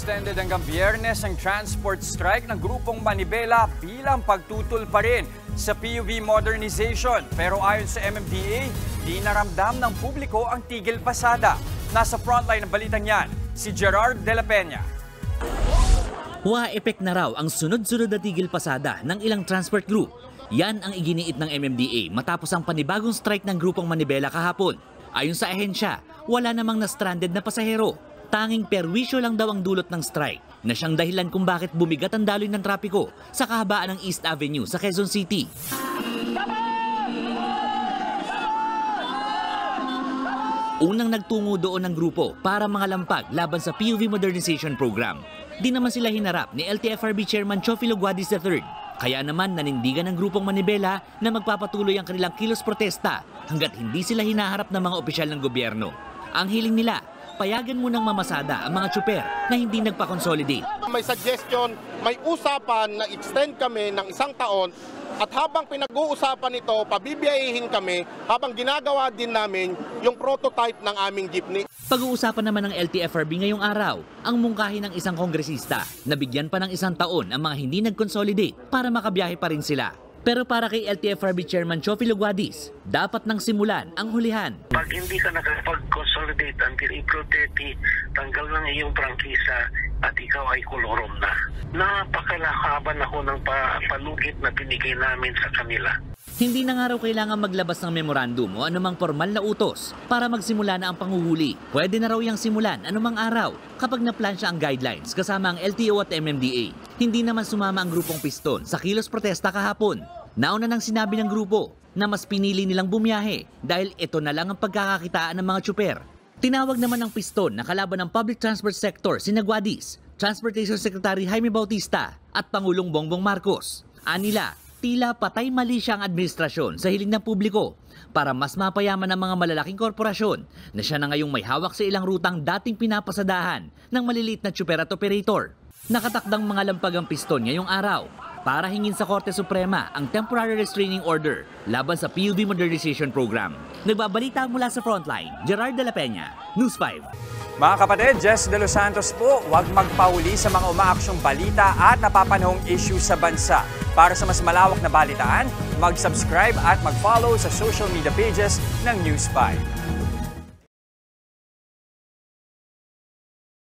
Extended hanggang Biyernes ang transport strike ng grupong Manibela bilang pagtutol pa rin sa PUV modernization. Pero ayon sa MMDA, di naramdam ng publiko ang tigil pasada. Nasa frontline ng balitang yan, si Gerard De La Peña. Wa-epek na raw ang sunod-sunod na tigil pasada ng ilang transport group. Yan ang iginiit ng MMDA matapos ang panibagong strike ng grupong Manibela kahapon. Ayon sa ahensya, wala namang na-stranded na pasahero. Tanging perwisyo lang daw ang dulot ng strike na siyang dahilan kung bakit bumigat ang daloy ng trapiko sa kahabaan ng East Avenue sa Quezon City. Unang nagtungo doon ng grupo para mangalampag laban sa PUV modernization program. Di naman sila hinarap ni LTFRB Chairman Chofilo Guadis III. Kaya naman nanindigan ng grupong Manibela na magpapatuloy ang kanilang kilos protesta hanggat hindi sila hinaharap ng mga opisyal ng gobyerno. Ang hiling nila, payagan munang mamasada ang mga tsuper na hindi nagpa-consolidate. May suggestion, may usapan na extend kami ng 1 taon at habang pinag-uusapan ito, pabibiyahin kami habang ginagawa din namin yung prototype ng aming jeepney. Pag-uusapan naman ng LTFRB ngayong araw ang mungkahi ng isang kongresista na bigyan pa ng 1 taon ang mga hindi nag-consolidate para makabiyahe pa rin sila. Pero para kay LTFRB Chairman Chofilo Guadis, dapat nang simulan ang hulihan. Pag hindi ka nakapag-consolidate until April 30, tanggal ng iyong prangkisa at ikaw ay kolorom na. Napakalahaban ako ng palugit na binigay namin sa kanila. Hindi na nga raw kailangan maglabas ng memorandum o anumang formal na utos para magsimula na ang panghuhuli. Pwede na raw yang simulan anumang araw kapag naplansya ang guidelines kasama ang LTO at MMDA. Hindi naman sumama ang grupong Piston sa kilos protesta kahapon. Nauna nang sinabi ng grupo na mas pinili nilang bumiyahe dahil ito na lang ang pagkakakitaan ng mga tsuper. Tinawag naman ng Piston na kalaban ng public transport sector si Guadis, Transportation Secretary Jaime Bautista at Pangulong Bongbong Marcos. Anila, tila patay mali siya ang administrasyon sa hiling ng publiko para mas mapayaman ang mga malalaking korporasyon na siya na ngayong may hawak sa ilang rutang dating pinapasadahan ng maliliit na tsuper at operator. Nakatakdang mga lampag ang Piston ngayong araw para hingin sa Korte Suprema ang Temporary Restraining Order laban sa PUV Modernization Program. Nagbabalita mula sa Frontline, Gerard De La Peña, News 5. Mga kapatid, Jess De Los Santos po, huwag magpahuli sa mga umaaksyong balita at napapanahong issue sa bansa. Para sa mas malawak na balitaan, mag-subscribe at mag-follow sa social media pages ng News 5.